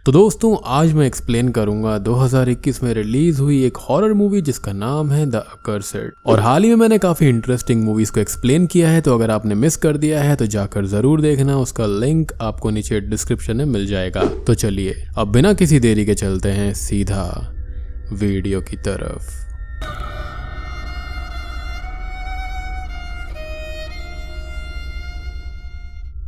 तो दोस्तों आज मैं एक्सप्लेन करूंगा 2021 में रिलीज हुई एक हॉरर मूवी जिसका नाम है द अकर्सेड। और हाल ही में मैंने काफी इंटरेस्टिंग मूवीज को एक्सप्लेन किया है, तो अगर आपने मिस कर दिया है तो जाकर जरूर देखना, उसका लिंक आपको नीचे डिस्क्रिप्शन में मिल जाएगा। तो चलिए अब बिना किसी देरी के चलते हैं सीधा वीडियो की तरफ।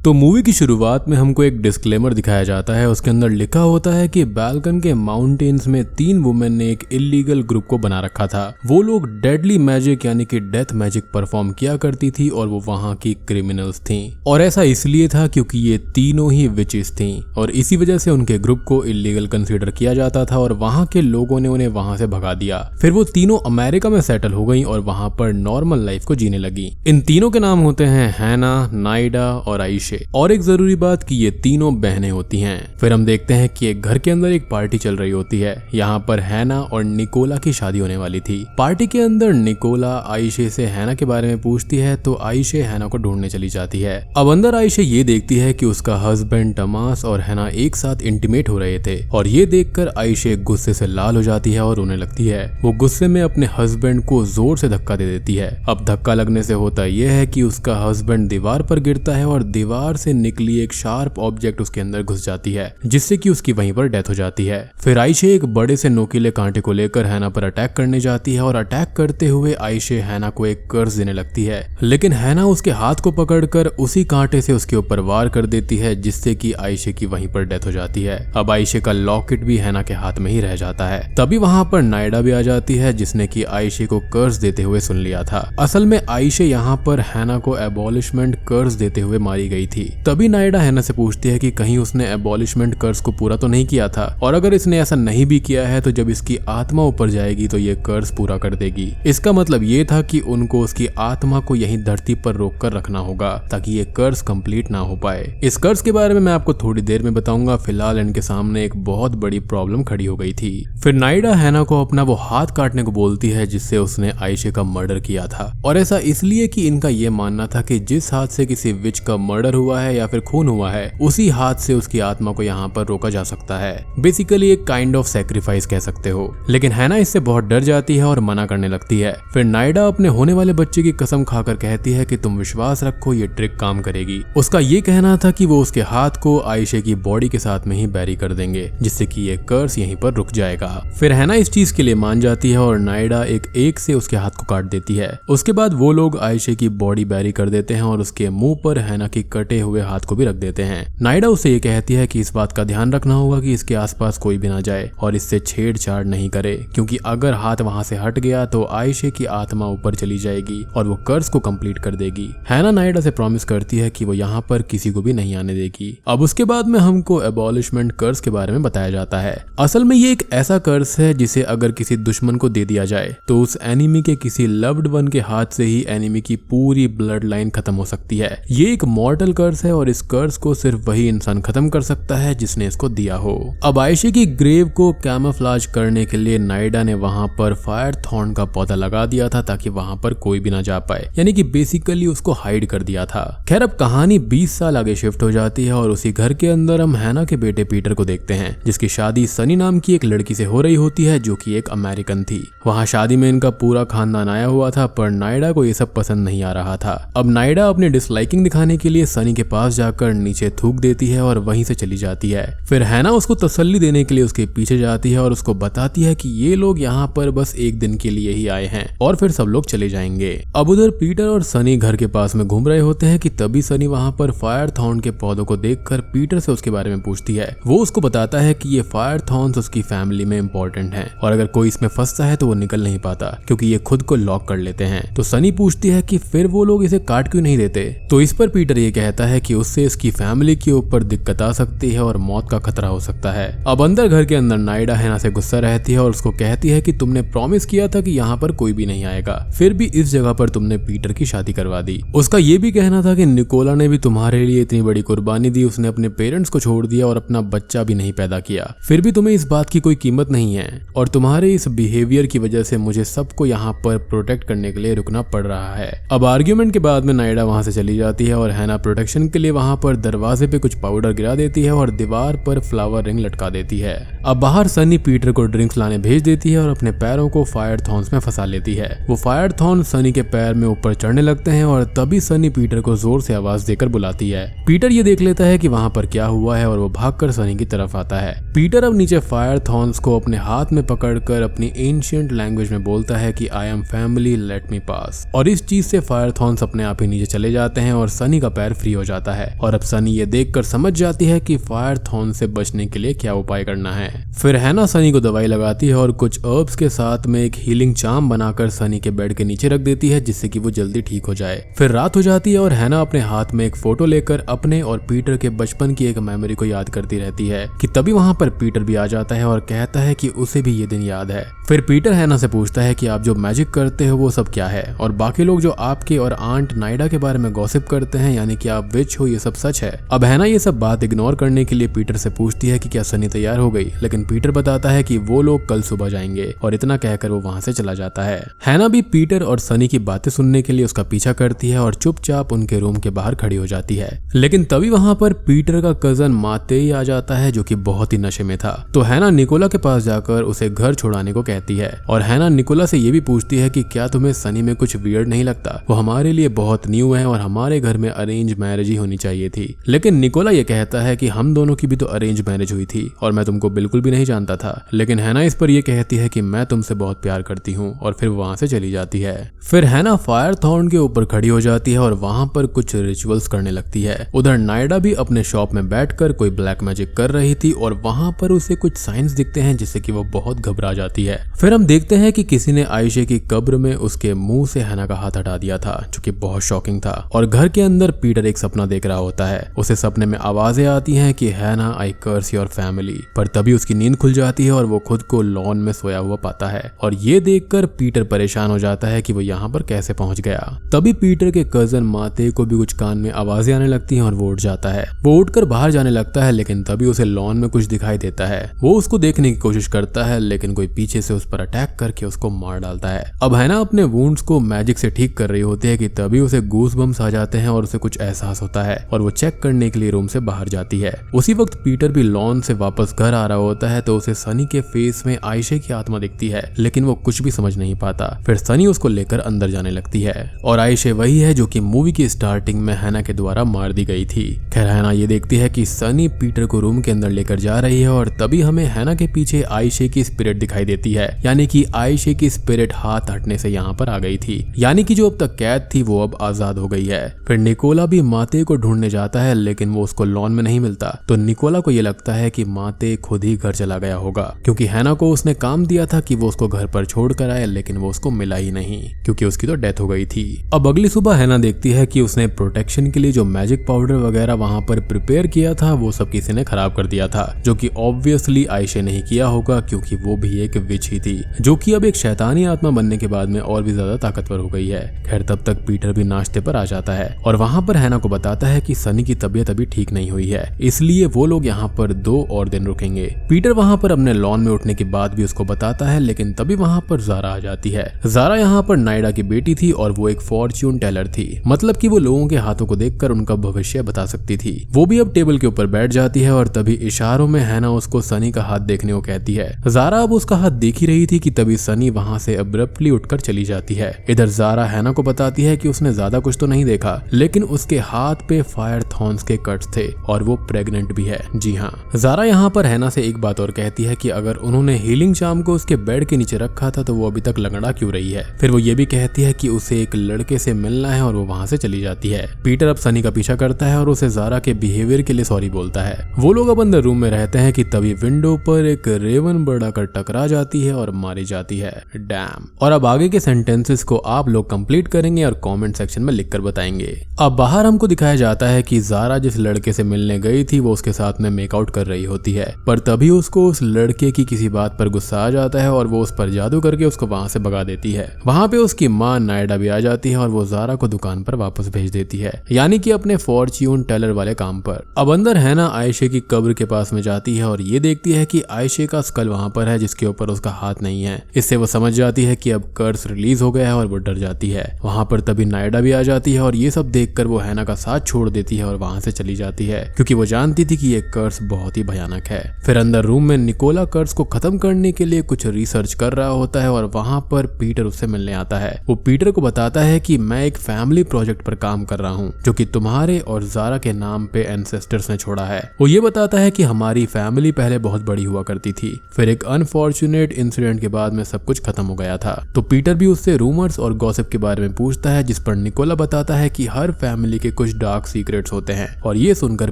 तो मूवी की शुरुआत में हमको एक डिस्क्लेमर दिखाया जाता है। उसके अंदर लिखा होता है कि बाल्कन के माउंटेन्स में 3 वुमेन ने एक इलीगल ग्रुप को बना रखा था। वो लोग डेडली मैजिक यानी कि डेथ मैजिक परफॉर्म किया करती थी और वो वहाँ की क्रिमिनल्स थी। और ऐसा इसलिए था क्योंकि ये तीनों ही विचेस थी और इसी वजह से उनके ग्रुप को इलीगल कंसीडर किया जाता था और वहाँ के लोगों ने उन्हें वहाँ से भगा दिया। फिर वो तीनों अमेरिका में सेटल हो गई और वहाँ पर नॉर्मल लाइफ को जीने लगी। इन तीनों के नाम होते हैं हैना, नाइडा और आइशे। और एक जरूरी बात कि ये तीनों बहनें होती हैं। फिर हम देखते हैं कि एक घर के अंदर एक पार्टी चल रही होती है। यहाँ पर हैना और निकोला की शादी होने वाली थी। पार्टी के अंदर निकोला आइशे से हैना के बारे में पूछती है तो आइशे हैना को ढूंढने चली जाती है। अब अंदर आइशे ये देखती है कि उसका हस्बैंड टमास और हैना एक साथ इंटीमेट हो रहे थे और ये देखकर आइशे गुस्से से लाल हो जाती है और रोने लगती है। वो गुस्से में अपने हस्बैंड को जोर से धक्का दे देती है। अब धक्का लगने से होता यह है कि उसका हस्बैंड दीवार पर गिरता है और दीवार से निकली एक शार्प ऑब्जेक्ट उसके अंदर घुस जाती है जिससे कि उसकी वहीं पर डेथ हो जाती है। फिर आइशे एक बड़े से नोकीले कांटे को लेकर हैना पर अटैक करने जाती है और अटैक करते हुए आइशे हैना को एक कर्ज देने लगती है, लेकिन हैना उसके हाथ को पकड़कर उसी कांटे से उसके ऊपर वार कर देती है जिससे कि आइशे की वहीं पर डेथ हो जाती है। अब आइशे का लॉकेट भी हैना के हाथ में ही रह जाता है। तभी वहां पर नाइडा भी आ जाती है जिसने कि आइशे को कर्ज देते हुए सुन लिया था। असल में आइशे यहाँ पर हैना को एबॉलिशमेंट कर्ज देते हुए मारी गई थी। तभी नाइडा हैना से पूछती है कि कहीं उसने एबॉलिशमेंट कर्ज को पूरा तो नहीं किया था, और अगर इसने ऐसा नहीं भी किया है तो जब इसकी आत्मा ऊपर जाएगी तो ये कर्ज पूरा कर देगी। इसका मतलब ये था कि उनको उसकी आत्मा को यहीं धरती पर रोक कर रखना होगा ताकि ये कर्ज कंप्लीट ना हो पाए। इस कर्ज के बारे में मैं आपको थोड़ी देर में बताऊंगा। फिलहाल इनके सामने एक बहुत बड़ी प्रॉब्लम खड़ी हो गई थी। फिर नाइडा हैना को अपना वो हाथ काटने को बोलती है जिससे उसने आइशे का मर्डर किया था, और ऐसा इसलिए कि इनका ये मानना था कि जिस हाथ से किसी विच का मर्डर हुआ है या फिर खून हुआ है उसी हाथ से उसकी आत्मा को यहाँ पर रोका जा सकता है। बेसिकली एक काइंड ऑफ सैक्रिफाइस कह सकते हो। लेकिन हैना इससे बहुत डर जाती है और मना करने लगती है। फिर नाइडा अपने होने वाले बच्चे की कसम खाकर कहती है कि तुम विश्वास रखो ये ट्रिक काम करेगी। उसका ये कहना था कि वो उसके हाथ को आइशे की बॉडी के साथ में ही बैरी कर देंगे जिससे कि ये कर्स यहीं पर रुक जाएगा। फिर हैना इस चीज के लिए मान जाती है और नाइडा एक से उसके हाथ को काट देती है। उसके बाद वो लोग आइशे की बॉडी बैरी कर देते हैं और उसके मुंह पर हैना की कटे हुए हाथ को भी रख देते हैं। नाइडा उसे ये कहती है कि इस बात का ध्यान रखना होगा कि इसके आसपास कोई भी ना जाए और इससे छेड़छाड़ नहीं करे, क्योंकि अगर हाथ वहां से हट गया तो आइशे की आत्मा ऊपर चली जाएगी और वो कर्ज को कंप्लीट कर देगी। हैना नाइडा से प्रॉमिस करती है कि वो यहाँ पर किसी को भी नहीं आने देगी। अब उसके बाद में हमको एबॉलिशमेंट कर्ज के बारे में बताया जाता है। असल में ये एक ऐसा कर्ज है जिसे अगर किसी दुश्मन को दे दिया जाए तो उस एनिमी के किसी लव्ड वन के हाथ से ही एनिमी की पूरी ब्लड लाइन खत्म हो सकती है। ये एक मॉर्टल कर्ज है और इस कर्ज को सिर्फ वही इंसान खत्म कर सकता है जिसने इसको दिया हो। अब आइशे की ग्रेव को कैमोफ्लेज करने के लिए नाइडा ने वहां पर फायर थॉर्न का पौधा लगा दिया था ताकि वहां पर कोई भी ना जा पाए, यानी कि बेसिकली उसको हाइड कर दिया था। खैर अब कहानी 20 साल आगे शिफ्ट हो जाती है और उसी घर के अंदर हम हैना के बेटे पीटर को देखते हैं जिसकी शादी सनी नाम की एक लड़की से हो रही होती है जो कि एक अमेरिकन थी। वहां शादी में इनका पूरा खानदान आया हुआ था पर नाइडा को ये सब पसंद नहीं आ रहा था। अब नाइडा अपनी डिसलाइकिंग दिखाने के लिए सनी के पास जाकर नीचे थूक देती है और वहीं से चली जाती है। फिर हैना उसको तसल्ली देने के लिए उसके पीछे जाती है और उसको बताती है कि ये लोग यहाँ पर बस एक दिन के लिए ही आए हैं और फिर सब लोग चले जाएंगे। अब उधर पीटर और सनी घर के पास में घूम रहे होते हैं कि तभी सनी वहाँ पर फायर थॉर्न के पौधों को देखकर पीटर से उसके बारे में पूछती है। वो उसको बताता है कि ये फायर थॉर्न्स उसकी फैमिली में इंपॉर्टेंट हैं और अगर कोई इसमें फंसता है तो वो निकल नहीं पाता क्योंकि ये खुद को लॉक कर लेते हैं। तो सनी पूछती है कि फिर वो लोग इसे काट क्यों नहीं देते। तो इस पर पीटर ये कहता है कि उससे इसकी फैमिली के ऊपर दिक्कत आ सकती है और मौत का खतरा हो सकता है। अब अंदर घर के अंदर नाइडा हैना से गुस्सा रहती है और उसको कहती है कि तुमने प्रॉमिस किया था कि यहाँ पर कोई भी नहीं आएगा, फिर भी इस जगह पर तुमने पीटर की शादी करवा दी। उसका ये भी कहना था कि निकोला ने भी तुम्हारे लिए इतनी बड़ी कुर्बानी दी, उसने अपने पेरेंट्स को छोड़ दिया और अपना बच्चा भी नहीं पैदा किया, फिर भी तुम्हें इस बात की कोई कीमत नहीं है और तुम्हारे इस बिहेवियर की वजह से मुझे सबको यहाँ पर प्रोटेक्ट करने के लिए रुकना पड़ रहा है। अब आर्ग्यूमेंट के बाद में नाइडा वहां से चली जाती है और हैना प्रोटेक्ट प्रोटेक्शन के लिए वहाँ पर दरवाजे पे कुछ पाउडर गिरा देती है और दीवार पर फ्लावर रिंग लटका देती है। अब बाहर सनी पीटर को ड्रिंक्स लाने भेज देती है और अपने पैरों को फायर थॉर्न्स में फंसा लेती है। वो फायर थॉर्न सनी के पैर में ऊपर चढ़ने लगते हैं और तभी सनी पीटर को जोर से आवाज देकर बुलाती है। पीटर ये देख लेता है कि वहाँ पर क्या हुआ है और वो भागकर सनी की तरफ आता है। पीटर अब नीचे फायर थॉर्न्स को अपने हाथ में पकड़कर अपनी एंशिएंट लैंग्वेज में बोलता है कि I am family, let me pass. और इस चीज से फायर थॉर्न्स अपने आप ही नीचे चले जाते हैं और सनी का पैर फ्री हो जाता है। और अब सनी ये देखकर समझ जाती है कि फायर थॉर्न से बचने के लिए क्या उपाय करना है। फिर हैना सनी को दवाई लगाती है और कुछ हर्ब्स के साथ में एक हीलिंग चार्म बनाकर सनी के बेड के नीचे रख देती है जिससे कि वो जल्दी ठीक हो जाए। फिर रात हो जाती है और हैना अपने हाथ में एक फोटो लेकर अपने और पीटर के बचपन की एक मेमोरी को याद करती रहती है कि तभी वहाँ पर पीटर भी आ जाता है और कहता है कि उसे भी ये दिन याद है। फिर पीटर हैना से पूछता है कि आप जो मैजिक करते हो वो सब क्या है और बाकी लोग जो आपके और आंट नाइडा के बारे में गॉसिप करते हैं यानी कि आप विच हो, ये सब सच है। अब हैना ये सब बात इग्नोर करने के लिए पीटर से पूछती है कि क्या सनी तैयार हो गई, लेकिन पीटर बताता है कि वो लोग कल सुबह जाएंगे और इतना कहकर वो वहाँ से चला जाता है। हैना भी पीटर और सनी की बातें सुनने के लिए उसका पीछा करती है और चुपचाप उनके रूम के बाहर खड़ी हो जाती है। लेकिन तभी वहाँ पर पीटर का कजन मातेई आ जाता है जो कि बहुत ही नशे में था। तो हैना निकोला के पास जाकर उसे घर छोड़ाने को कहती है और हैना निकोला से ये भी पूछती है कि क्या तुम्हें सनी में कुछ वियर्ड नहीं लगता, वो हमारे लिए बहुत न्यू है और हमारे घर में अरेंज मैरिज ही होनी चाहिए थी। लेकिन निकोला ये कहता है कि हम दोनों की भी तो अरेंज मैरिज हुई थी और मैं तुमको बिल्कुल भी नहीं जानता था। लेकिन हैना इस पर यह कहती है कि मैं तुमसे बहुत प्यार करती हूँ और फिर वहाँ से चली जाती है। फिर हैना फायर थॉर्न के ऊपर खड़ी हो जाती है और वहाँ पर कुछ रिचुअल्स करने लगती है। उधर नाइडा भी अपने शॉप में बैठकर कोई ब्लैक मैजिक कर रही थी और वहाँ पर उसे कुछ साइंस दिखते हैं जिससे कि वो बहुत घबरा जाती है। फिर हम देखते हैं कि किसी ने आयशे की कब्र में उसके मुंह से हैना का हाथ हटा दिया था जो कि बहुत शॉकिंग था। और घर के अंदर पीटर एक सपना देख रहा होता है। उसे सपने में आवाजें आती हैं कि हैना आई कर्स योर फैमिली, पर तभी उसकी नींद खुल जाती है और वो खुद को लॉन में सोया हुआ पाता है। और ये देखकर पीटर परेशान हो जाता है कि वो यहाँ पर कैसे पहुंच गया। तभी पीटर के कजन माते को भी कुछ कान में आवाजें आने लगती हैं और वो उठ जाता है। वो उठकर बाहर जाने लगता है लेकिन तभी उसे लॉन में कुछ दिखाई देता है। वो उसको देखने की कोशिश करता है लेकिन कोई पीछे से उस पर अटैक करके उसको मार डालता है। अब हैना अपने वुंड्स को मैजिक से ठीक कर रही होती है कि तभी उसे गूस बम्स आ जाते हैं और उसे कुछ एहसास होता है और वो चेक करने के लिए रूम से बाहर जाती है। उसी वक्त पीटर भी लॉन से वापस घर आ रहा होता है तो उसे सनी के फेस में आयशे की आत्मा दिखती है लेकिन वो कुछ भी समझ नहीं पाता। फिर सनी उसको लेकर अंदर जाने लगती है और आयशे वही है जो कि मूवी की स्टार्टिंग में हैना के द्वारा मार दी गई थी। खैर हैना ये देखती है कि सनी पीटर को रूम के अंदर लेकर जा रही है और तभी हमें हैना के पीछे आयशे की स्पिरिट दिखाई देती है, यानी कि आयशे की स्पिरिट हाथ हटने से यहाँ पर आ गई थी, यानी कि जो अब तक कैद थी वो अब आजाद हो गई है। फिर निकोला भी माते को ढूंढने जाता है लेकिन वो उसको लॉन में नहीं मिलता। तो निकोला को ये लगता है कि माते खुद ही घर चला गया होगा क्योंकि हैना को उसने काम दिया था कि वो उसको घर पर छोड़ कर आए लेकिन वो उसको मिला ही नहीं क्योंकि उसकी तो डेथ हो गई थी। अब अगली सुबह हैना देखती है कि उसने प्रोटेक्शन के लिए जो मैजिक पाउडर वगैरह वहां पर प्रिपेयर किया था वो सब किसी ने खराब कर दिया था जो कि ऑब्वियसली आयशे नहीं किया होगा क्योंकि वो भी एक विच ही थी जो कि अब एक शैतानी आत्मा बनने के बाद में और भी ज्यादा ताकतवर हो गई है। खैर तब तक पीटर भी नाश्ते पर आ जाता है और वहां पर हैना को बताता है कि सनी की तबीयत अभी ठीक नहीं हुई है इसलिए वो लोग यहाँ पर 2 और दिन रुकेंगे। पीटर वहां पर अपने लॉन में उठने के बाद भी उसको बताता है लेकिन तभी वहां पर ज़ारा आ जाती है। ज़ारा यहाँ पर नाइडा की बेटी थी और वो एक फॉर्च्यून टेलर थी, मतलब कि वो लोगों के हाथों को देखकर उनका भविष्य बता सकती थी। वो भी अब टेबल के ऊपर बैठ जाती है और तभी इशारों में हैना उसको सनी का हाथ देखने को कहती है। ज़ारा अब उसका हाथ देख ही रही थी कि तभी सनी वहां से अब्रप्टली उठकर चली जाती है। इधर ज़ारा हैना को बताती है कि उसने ज्यादा कुछ तो नहीं देखा लेकिन उसके हाथ पे फायर थॉर्न्स के कट्स थे और वो प्रेग्नेंट भी है। जी हाँ, ज़ारा यहाँ पर हैना से एक बात और कहती है कि अगर उन्होंने हीलिंग चार्म को उसके बेड के नीचे रखा था तो वो अभी तक लंगड़ा क्यों रही है। फिर वो ये भी कहती है कि उसे एक लड़के से मिलना है और वो वहां से चली जाती है। पीटर अब सनी का पीछा करता है और उसे ज़ारा के बिहेवियर के लिए सॉरी बोलता है। वो लोग अब अंदर रूम में रहते हैं कि तभी विंडो पर एक रेवन बर्ड आकर टकरा जाती है और मारी जाती है। डैम। और अब आगे के सेंटेंसेस को आप लोग कंप्लीट करेंगे और कमेंट सेक्शन में लिखकर बताएंगे। अब बाहर हमको दिखाया जाता है कि ज़ारा जिस लड़के से मिलने गई थी वो उसके साथ में मेकआउट कर रही होती है, पर तभी उसको उस लड़के की किसी बात पर गुस्सा आ जाता है और वो उस पर जादू करके उसको वहां से भगा देती है। वहां पे उसकी माँ नाइडा भी आ जाती है और वो ज़ारा को दुकान पर वापस भेज देती है, यानी कि अपने फॉर्च्यून टेलर वाले काम पर। अब अंदर हैना आयशे की कब्र के पास में जाती है और ये देखती है कि आयशे का स्कल वहां पर है जिसके ऊपर उसका हाथ नहीं है। इससे वो समझ जाती है कि अब कर्स रिलीज हो गया है और वो डर जाती है। वहाँ पर तभी नायडा भी आ जाती है और ये सब देखकर वो हैना का साथ छोड़ देती है और वहाँ से चली जाती है, क्योंकि वो जानती थी कि ये कर्स बहुत ही भयानक है। फिर अंदर रूम में निकोला कर्स को खत्म करने के लिए कुछ रिसर्च कर रहा होता है और वहाँ पर पीटर उससे मिलने आता है। वो पीटर को बताता है कि मैं एक फैमिली प्रोजेक्ट पर काम कर रहा हूँ जो कि तुम्हारे और ज़ारा के नाम पे एंसेस्टर्स ने छोड़ा है। वो ये बताता है कि हमारी फैमिली पहले बहुत बड़ी हुआ करती थी, फिर एक अनफॉर्चुनेट इंसिडेंट के बाद में सब कुछ खत्म हो गया था। तो पीटर भी उससे रूमर्स और गॉसिप के बारे में पूछता है, जिस पर निकोला बताता है कि हर फैमिली के कुछ डार्क सीक्रेट्स होते हैं, और ये सुनकर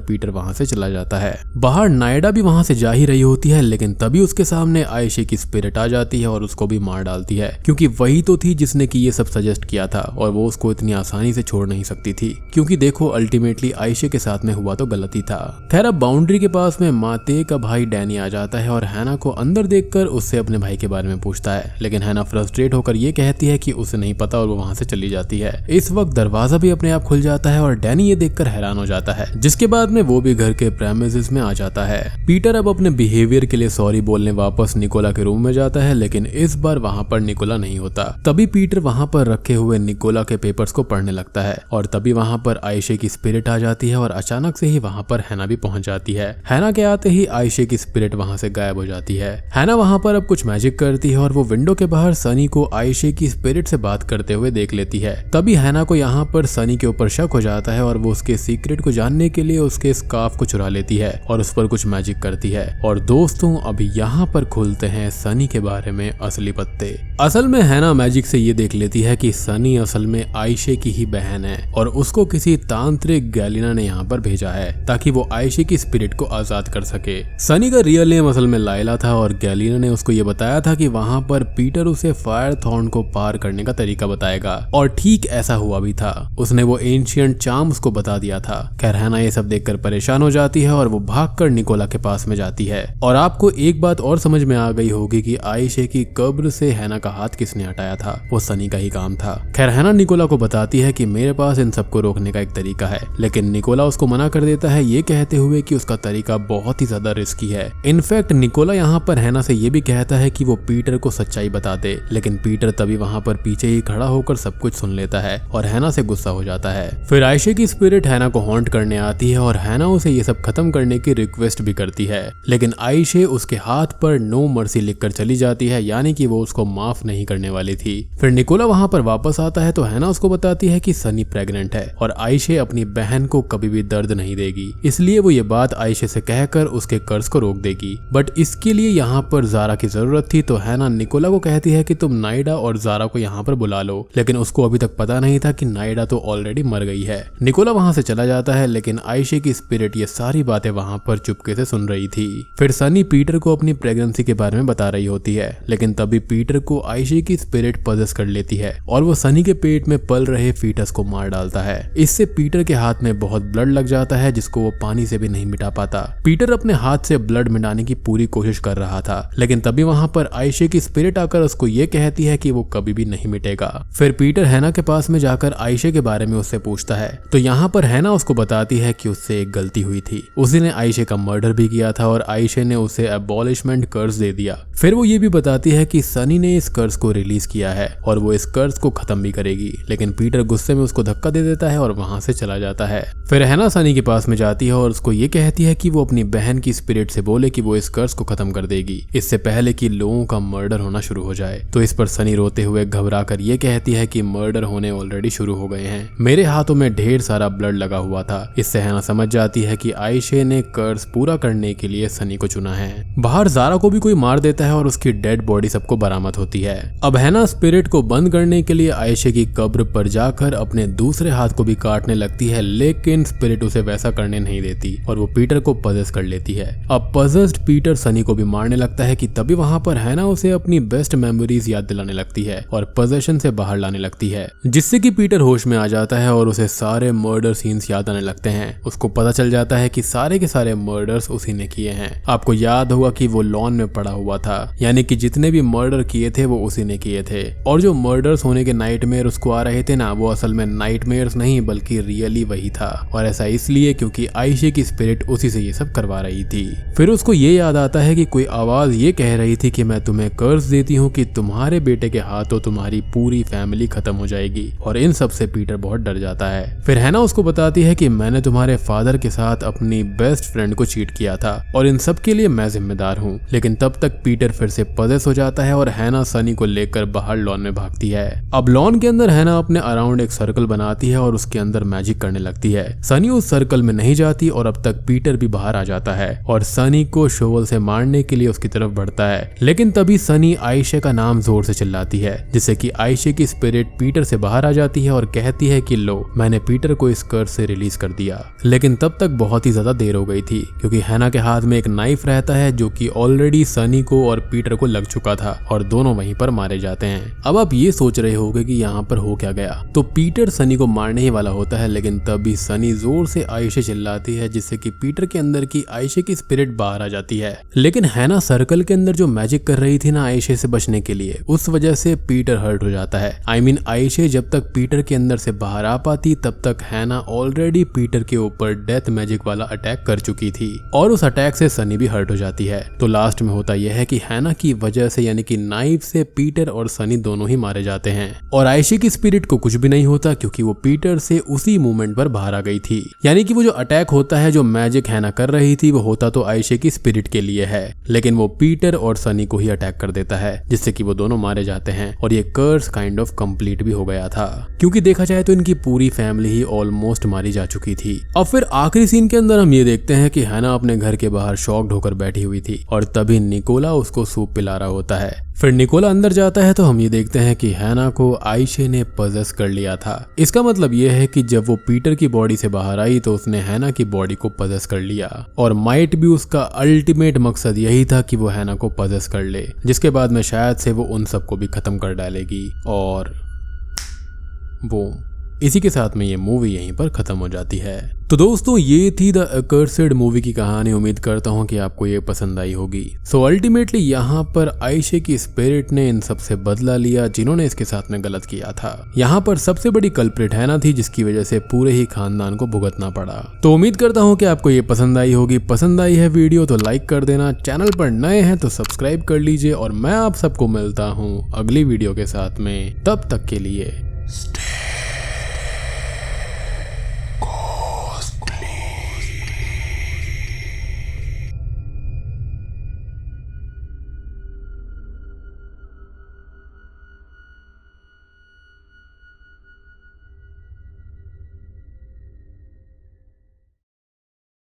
पीटर वहां से चला जाता है। बाहर नायडा भी वहां से जा ही रही होती है, लेकिन तभी उसके सामने आयशे की स्पिरिट आ जाती है और उसको भी मार डालती है, क्योंकि वही तो थी जिसने कि ये सब सजेस्ट किया था और वो उसको इतनी आसानी से छोड़ नहीं सकती थी, क्योंकि देखो अल्टीमेटली आयशे के साथ में हुआ तो गलत ही था। खैर अब बाउंड्री के पास में माते का भाई डैनी आ जाता है और हैना को अंदर देखकर उससे अपने भाई के बारे में पूछता है, लेकिन हैना फ्रस्ट्रेट होकर ये कहती है कि उसे नहीं पता और वो वहां से चली जाती है। इस वक्त दरवाजा भी अपने आप खुल जाता है और डैनी ये देखकर हैरान हो जाता है, जिसके बाद में वो भी घर के प्रेमिसेस में आ जाता है। पीटर अब अपने बिहेवियर के लिए सॉरी बोलने वापस निकोला के रूम में जाता है, लेकिन इस बार वहां पर निकोला नहीं होता। तभी पीटर वहां पर रखे हुए निकोला के पेपर्स को पढ़ने लगता है और तभी वहां पर आयशे की स्पिरिट आ जाती है और अचानक से ही वहां पर हैना भी पहुंच जाती है। हैना के आते ही आयशे की स्पिरिट वहां से गायब हो जाती है। हैना वहां पर अब कुछ मैजिक करती है और वो विंडो के बाहर सनी को आयशे की स्पिरिट से बात करते हुए देख लेती है। तभी हैना को यहाँ पर सनी के ऊपर शक हो जाता है और वो उसके सीक्रेट को जानने के लिए उसके स्कार्फ को चुरा लेती है और उस पर कुछ मैजिक करती है। और दोस्तों अभी यहाँ पर खुलते हैं सनी के बारे में असली पत्ते। असल में हैना मैजिक से ये देख लेती है कि सनी असल में आयशे की ही बहन है और उसको किसी तांत्रिक गैलिना ने यहाँ पर भेजा है ताकि वो आयशे की स्पिरिट को आजाद कर सके। सनी का रियल नेम असल में लाइला था और गैलिना ने उसको ये बताया था कि वहाँ पर पीटर उसे फायर थॉर्न को पार करने का तरीका बताएगा, और ठीक ऐसा हुआ भी था। उसने वो एंशिएंट चार्म उसको बता दिया था। खैर हैना ये सब देखकर परेशान हो जाती है और वो भागकर निकोला के पास में जाती है। और आपको एक बात और समझ में आ गई होगी कि आयशे की कब्र से हैना का हाथ किसने हटाया था, वो सनी का ही काम था। खैर हैना निकोला को बताती है कि मेरे पास इन सबको रोकने का एक तरीका है, लेकिन निकोला उसको मना कर देता है, ये कहते हुए कि उसका तरीका बहुत ही ज्यादा रिस्की है। इनफैक्ट निकोला यहाँ पर हैना से ये भी कहता है कि वो पीटर को सच्चाई बता दे, लेकिन पीटर तभी वहाँ पर पीछे ही खड़ा होकर सब कुछ सुन लेता है और हैना से गुस्सा हो जाता है। फिर आयशे की स्पिरिट हैना को हॉन्ट करने आती है और हैना उसे ये सब खत्म करने की रिक्वेस्ट भी करती है, लेकिन आयशे उसके हाथ पर नो मर्सी लिखकर चली जाती है, यानी कि वो उसको माफ नहीं करने वाली थी। फिर निकोला वहाँ पर वापस आता है तो हैना उसको बताती है कि सनी प्रेग्नेंट है और आयशे अपनी बहन को कभी भी दर्द नहीं देगी, इसलिए वो ये बात आयशे से कहकर उसके कर्ज को रोक देगी। बट इसके लिए यहाँ पर ज़ारा की जरूरत थी, तो हैना निकोला को कहती है कि तुम नायडा और ज़ारा को यहाँ पर बुला लो, लेकिन उसको अभी तक पता नहीं था कि नायडा तो ऑलरेडी मर गई है। निकोला वहाँ से चला जाता है, लेकिन आयशे की स्पिरिट ये सारी बातें वहाँ पर चुपके से सुन रही थी। फिर सनी पीटर को अपनी प्रेगनेंसी के बारे में बता रही होती है, लेकिन तभी पीटर को आयशे की स्पिरिट पजेस कर लेती है और वो सनी के पेट में पल रहे फीटस को मार डालता है। इससे पीटर के हाथ में बहुत ब्लड लग जाता है, जिसको वो पानी से भी नहीं मिटा पाता। पीटर अपने हाथ से ब्लड मिटाने की पूरी कोशिश कर रहा था, लेकिन तभी वहाँ पर आयशे की स्पिरिट आकर उसको ये कहती है कि वो कभी भी नहीं मिटेगा। फिर पीटर हैना के पास में जाकर आयशे के बारे में उससे पूछता है, तो यहाँ पर हैना उसको बताती है कि उससे एक गलती हुई थी, उसी ने आयशे का मर्डर भी किया था और आयशे ने उसे एबॉलिशमेंट कर्ज दे दिया। फिर वो ये भी बताती है कि सनी ने इस कर्ज को रिलीज किया है और वो इस कर्ज को खत्म भी करेगी, लेकिन पीटर गुस्से में उसको धक्का दे देता है और वहां से चला जाता है। फिर हैना सनी के पास में जाती है और उसको ये कहती है कि वो अपनी बहन की स्पिरिट से बोले कि वो इस कर्ज को खत्म कर देगी, इससे पहले कि लोगों का मर्डर होना शुरू हो जाए। तो इस पर सनी रोते हुए घबरा कर ये कहती है कि मर्डर होने ऑलरेडी शुरू हो गए हैं, मेरे हाथों में ढेर सारा ब्लड लगा हुआ था। इससे हैना समझ जाती है कि आयशे ने कर्ज पूरा करने के लिए सनी को चुना है। बाहर ज़ारा को भी कोई मार देता है और उसकी डेड बॉडी सबको बरामद होती है। अब हैना स्पिरिट को बंद करने के लिए आयशे की कब्र पर जाकर अपने दूसरे हाथ को भी काटने लगती है, लेकिन स्पिरिट उसे वैसा करने नहीं देती और वो पीटर को पजेस कर लेती है। अब पजेस्ड पीटर सनी को भी मारने लगता है कि तभी वहां पर हैना उसे अपनी बेस्ट मेमोरीज याद दिलाने लगती है और पोजेशन से बाहर लाने लगती है, जिससे कि पीटर होश में आ जाता है और उसे सारे मर्डर सीन्स याद आने लगते हैं। उसको पता चल जाता है कि सारे के सारे मर्डर्स उसी ने किए हैं। आपको याद होगा कि वो लॉन में पड़ा हुआ था, यानी कि जितने भी मर्डर किए थे वो उसी ने किए थे। और जो मर्डर्स होने के नाइटमेयर उसको आ रहे थे ना, वो असल में नाइटमेयर्स नहीं बल्कि रियली वही था, और ऐसा इसलिए क्योंकि आयशे की स्पिरिट उसी से ये सब करवा रही थी। फिर उसको ये याद आता है कि कोई आवाज ये कह रही थी कि मैं तुम्हें कर्ज देती हूँ कि तुम्हारे बेटे के हाथों तुम्हारी पूरी फैमिली खत्म हो जाएगी। और इन सब से पीटर बहुत डर जाता है। फिर हैना उसको बताती है कि मैंने तुम्हारे फादर के साथ अपनी बेस्ट फ्रेंड को चीट किया था और इन सब के लिए मैं जिम्मेदार हूँ। लेकिन तब तक पीटर फिर से पजेस हो जाता है और हैना सनी को लेकर बाहर लॉन में भागती है। अब लॉन के अंदर हैना अपने अराउंड एक सर्कल बनाती है और उसके अंदर मैजिक करने लगती है। सनी उस सर्कल में नहीं जाती और अब तक पीटर भी बाहर आ जाता है और सनी को शोवल से मारने के लिए उसकी तरफ बढ़ता है। लेकिन तभी सनी आयशे का नाम जोर से चिल्लाती है, जिससे कि आयशे की स्पिरिट पीटर से बाहर आ जाती है और कहती है कि लो, मैंने पीटर को इस कर्ज से रिलीज कर दिया। लेकिन तब तक बहुत ही ज्यादा देर हो गई थी, क्योंकि हैना के हाथ में एक नाइफ रहता है जो कि ऑलरेडी सनी को और पीटर को लग चुका था और दोनों वहीं पर मारे जाते हैं। अब आप ये सोच रहे होगे कि यहाँ पर हो क्या गया। तो पीटर सनी को मारने ही वाला होता है, लेकिन तभी सनी जोर से आयशे चिल्लाती है, जिससे कि पीटर के अंदर की आयशे की स्पिरिट बाहर आ जाती है। लेकिन हैना सर्कल के अंदर जो मैजिक कर रही थी ना आयशे से बचने के लिए, उस वजह से पीटर हर्ट हो जाता है। आयशे जब तक पीटर के अंदर से बाहर आ पाती तब तक हैना ऑलरेडी पीटर के ऊपर डेथ मैजिक वाला अटैक कर चुकी थी और उस अटैक से सनी भी हर्ट हो जाती है। तो लास्ट में होता यह है कि हैना की वजह से यानी कि नाइफ से पीटर और सनी दोनों ही मारे जाते हैं और आयशे की स्पिरिट को कुछ भी नहीं होता, क्योंकि वो पीटर से उसी मोमेंट पर बाहर आ गई थी। यानी कि वो जो अटैक होता है, जो मैजिक हैना कर रही थी, वो होता तो आयशे की स्पिरिट के लिए है, लेकिन वो पीटर और सनी को ही अटैक कर देता है, जिससे कि वो दोनों मारे जाते हैं और ये कर्स काइंड ऑफ कंप्लीट भी हो गया था, क्योंकि देखा जाए तो इनकी पूरी फैमिली ही ऑलमोस्ट मारी जा चुकी थी। अब फिर आखिरी सीन के अंदर हम ये देखते हैं कि हैना अपने घर के बाहर शॉक्ड होकर बैठी हुई थी और तभी निकोला उसको सूप पिला रहा होता है। फिर निकोला अंदर जाता है तो हम ये देखते हैं कि हैना को आयशे ने पजेस कर लिया था। इसका मतलब ये है कि जब वो पीटर की बॉडी से बाहर आई तो उसने हैना की बॉडी को पजेस कर लिया और माइट भी उसका अल्टीमेट मकसद यही था कि वो हैना को पजेस कर ले, जिसके बाद में शायद से वो उन सबको भी खत्म कर डालेगी। और वो इसी के साथ में ये मूवी यहीं पर खत्म हो जाती है। तो दोस्तों, ये थी द एक्सर्सिड मूवी की कहानी। उम्मीद करता हूँ कि आपको ये पसंद आई होगी। सो अल्टीमेटली यहाँ पर आयशे की स्पिरिट ने इन सबसे बदला लिया जिन्होंने इसके साथ में गलत किया था। यहाँ पर सबसे बड़ी कल्प्रिट हैना थी, जिसकी वजह से पूरे ही खानदान को भुगतना पड़ा। तो उम्मीद करता हूँ कि आपको ये पसंद आई होगी। पसंद आई है वीडियो तो लाइक कर देना, चैनल पर नए हैं तो सब्सक्राइब कर लीजिए और मैं आप सबको मिलता हूँ अगली वीडियो के साथ में। तब तक के लिए